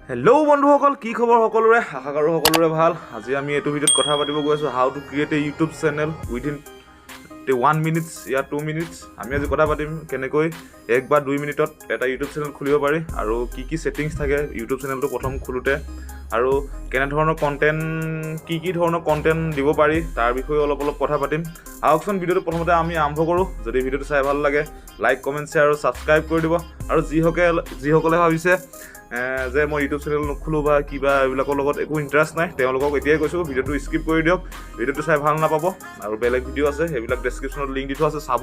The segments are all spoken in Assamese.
হেল্ল' বন্ধুসকল, কি খবৰ সকলোৰে? আশা কৰোঁ সকলোৰে ভাল। আজি আমি এইটো ভিডিঅ'ত কথা পাতিব গৈ আছোঁ how to create A YouTube channel within 1 minutes ইয়া 2 মিনিটছ। আমি আজি কথা পাতিম কেনেকৈ 1 বা 2 মিনিটত এটা ইউটিউব চেনেল খুলিব পাৰি আৰু কি ছেটিংছ থাকে ইউটিউব চেনেলটো প্ৰথম খোলোতে, আৰু কেনেধৰণৰ কি ধৰণৰ কণ্টেণ্ট দিব পাৰি তাৰ বিষয়ে অলপ কথা পাতিম। আহকচোন ভিডিঅ'টো প্ৰথমতে আমি আৰম্ভ কৰোঁ। যদি ভিডিঅ'টো চাই ভাল লাগে লাইক, কমেণ্ট, শ্বেয়াৰ আৰু ছাবস্ক্ৰাইব কৰি দিব। আৰু যিসকলে ভাবিছে যে মই ইউটিউব চেনেল নোখোলোঁ বা কিবা এইবিলাকৰ লগত একো ইণ্টাৰেষ্ট নাই, তেওঁলোকক এতিয়াই কৈছোঁ ভিডিঅ'টো স্কিপ কৰি দিয়ক। ভিডিঅ'টো চাই ভাল নাপাব আৰু বেলেগ ভিডিঅ' আছে, সেইবিলাক ডেছক্ৰিপশ্যনত লিংক দি থোৱা আছে, চাব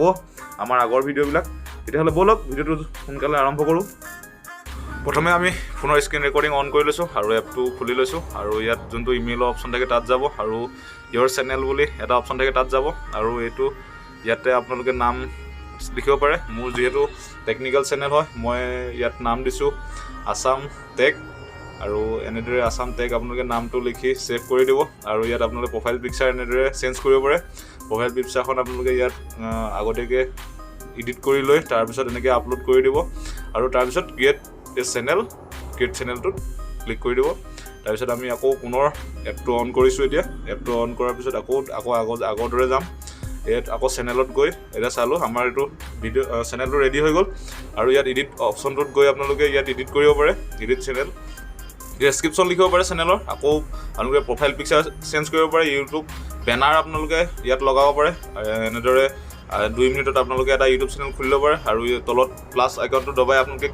আমাৰ আগৰ ভিডিঅ'বিলাক। তেতিয়াহ'লে ব'লক ভিডিঅ'টো সোনকালে আৰম্ভ কৰোঁ। প্ৰথমে আমি ফোনৰ স্ক্ৰীণ ৰেকৰ্ডিং অন কৰি লৈছোঁ আৰু এপটো খুলি লৈছোঁ। আৰু ইয়াত যোনটো ইমেইলৰ অপশ্যন থাকে তাত যাব, আৰু ইয়ৰ চেনেল বুলি এটা অপশ্যন থাকে তাত যাব। আৰু ইয়াতে আপোনালোকে নাম লিখিব পাৰে। মোৰ যিহেতু টেকনিকেল চেনেল হয়, মই ইয়াত নাম দিছোঁ আছাম টেক, আৰু এনেদৰে আছাম টেক আপোনালোকে নামটো লিখি ছেভ কৰি দিব। আৰু ইয়াত আপোনালোকে প্ৰফাইল পিকচাৰ এনেদৰে চেঞ্জ কৰিব পাৰে। প্ৰফাইল পিকচাৰখন আপোনালোকে ইয়াত আগতীয়াকৈ এডিট কৰি লৈ তাৰপিছত এনেকৈ আপলোড কৰি দিব। আৰু তাৰপিছত ক্ৰিয়েট চেনেলটোত ক্লিক কৰি দিব। তাৰপিছত আমি আকৌ পুনৰ এপটো অন কৰিছোঁ। এতিয়া এপটো অন কৰাৰ পিছত আকৌ আগৰ দৰে যাম। ইয়াত আকৌ চেনেলত গৈ এতিয়া চালোঁ আমাৰ এইটো চেনেলটো ৰেডি হৈ গ'ল। আৰু ইয়াত এডিট অপশ্যনটোত গৈ আপোনালোকে ইয়াত এডিট কৰিব পাৰে, এডিট চেনেল, ডেছক্ৰিপশ্যন লিখিব পাৰে চেনেলৰ। আকৌ আপোনালোকে প্ৰফাইল পিকচাৰ চেঞ্জ কৰিব পাৰে, ইউটিউব বেনাৰ আপোনালোকে ইয়াত লগাব পাৰে। এনেদৰে 2 মিনিটত আপোনালোকে এটা ইউটিউব চেনেল খুলিব পাৰে। আৰু তলত প্লাছ আইকনটো দবাই আপোনালোকে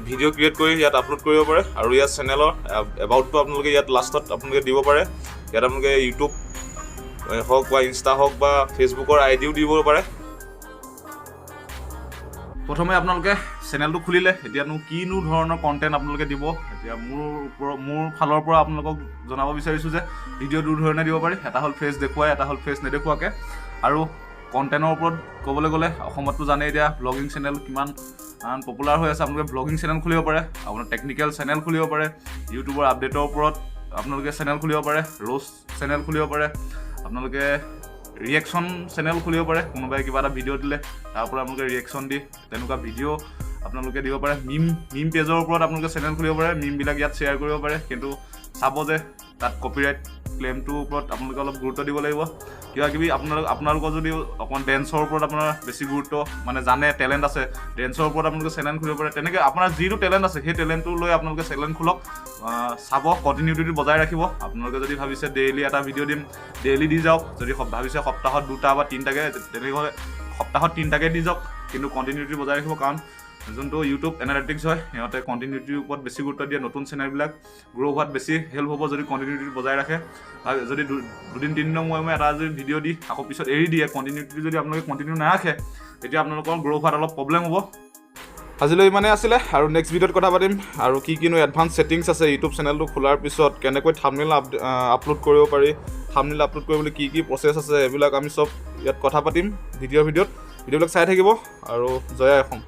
ভিডিঅ' ক্ৰিয়েট কৰি ইয়াত আপলোড কৰিব পাৰে। আৰু ইয়াত চেনেলৰ এবাউটটো আপোনালোকে ইয়াত লাষ্টত আপোনালোকে দিব পাৰে। ইয়াত আপোনালোকে ইউটিউব হওক বা ইনষ্টা হওক বা ফেচবুকৰ আইডিও দিব পাৰে। প্ৰথমে আপোনালোকে চেনেলটো খুলিলে এতিয়ানো কিনো ধৰণৰ কণ্টেণ্ট আপোনালোকে দিব। এতিয়া মোৰ ফালৰ পৰা আপোনালোকক জনাব বিচাৰিছোঁ যে ভিডিঅ' দুধৰণে দিব পাৰি। এটা হ'ল ফেচ দেখুৱাই, এটা হ'ল ফেচ নেদেখুৱাকৈ। আৰু কণ্টেণ্টৰ ওপৰত ক'বলৈ গ'লে অসমততো জানেই এতিয়া ব্লগিং চেনেল কিমান পপুলাৰ হৈ আছে। আপোনালোকে ব্লগিং চেনেল খুলিব পাৰে, আপোনাৰ টেকনিকেল চেনেল খুলিব পাৰে, ইউটিউবৰ আপডেটৰ ওপৰত আপোনালোকে চেনেল খুলিব পাৰে, ৰ'ষ্ট চেনেল খুলিব পাৰে, আপোনালোকে ৰিয়েকশ্যন চেনেল খুলিব পাৰে। কোনোবাই কিবা এটা ভিডিঅ' দিলে তাৰ পৰা আপোনালোকে ৰিয়েকশ্যন দি তেনেকুৱা ভিডিঅ' আপোনালোকে দিব পাৰে। মিম পেজৰ ওপৰত আপোনালোকে চেনেল খুলিব পাৰে, মিমবিলাক ইয়াত শ্বেয়াৰ কৰিব পাৰে। কিন্তু চাব যে তাত কপিৰাইট ক্লেইমটোৰ ওপৰত আপোনালোকে অলপ গুৰুত্ব দিব লাগিব। কিবাকিবি আপোনালোকৰ যদি অকণমান ডেন্সৰ ওপৰত আপোনাৰ বেছি গুৰুত্ব জানে, টেলেণ্ট আছে, ডেন্সৰ ওপৰত আপোনালোকে চেনেল খুলিব পাৰে। তেনেকৈ আপোনাৰ যিটো টেলেণ্ট আছে সেই টেলেণ্টটো লৈ আপোনালোকে চেনেল খোলক, চাব, কণ্টিনিউটিটো বজাই ৰাখিব। আপোনালোকে যদি ভাবিছে ডেইলি এটা ভিডিঅ' দিম, ডেইলি দি যাওক। যদি ভাবিছে সপ্তাহত 2টা বা 3টাকৈ, তেনেকৈ সপ্তাহত 3টাকৈ দি যাওক, কিন্তু কণ্টিনিউটি বজাই ৰাখিব। কাৰণ যোনটো ইউটিউব এনালিটিক্স হয়, সিহঁতে কণ্টিনিউটিৰ ওপৰত বেছি গুৰুত্ব দিয়ে। নতুন চেনেলবিলাক গ্ৰ' হোৱাত বেছি হেল্প হ'ব যদি কণ্টিনিউটি বজাই ৰাখে। যদি 2-3 দিনৰ মূৰে এটা যদি ভিডিঅ' দি আকৌ পিছত এৰি দিয়ে, কণ্টিনিউটি যদি আপোনালোকে কণ্টিনিউ নাৰাখে, তেতিয়া আপোনালোকৰ গ্ৰ' হোৱাত অলপ প্ৰব্লেম হ'ব। আজিলৈ ইমানেই আছিলে, আৰু নেক্সট ভিডিঅ'ত কথা পাতিম। আৰু কিনো এডভান্স ছেটিংছ আছে ইউটিউব চেনেলটো খোলাৰ পিছত, কেনেকৈ থাম্বনেইল আপলোড কৰিব পাৰি, থাম্বনেইল আপলোড কৰিবলৈ কি প্ৰচেছ আছে, এইবিলাক আমি চব ইয়াত কথা পাতিম ভিডিঅ'বিলাক চাই থাকিব। আৰু জয় অসম।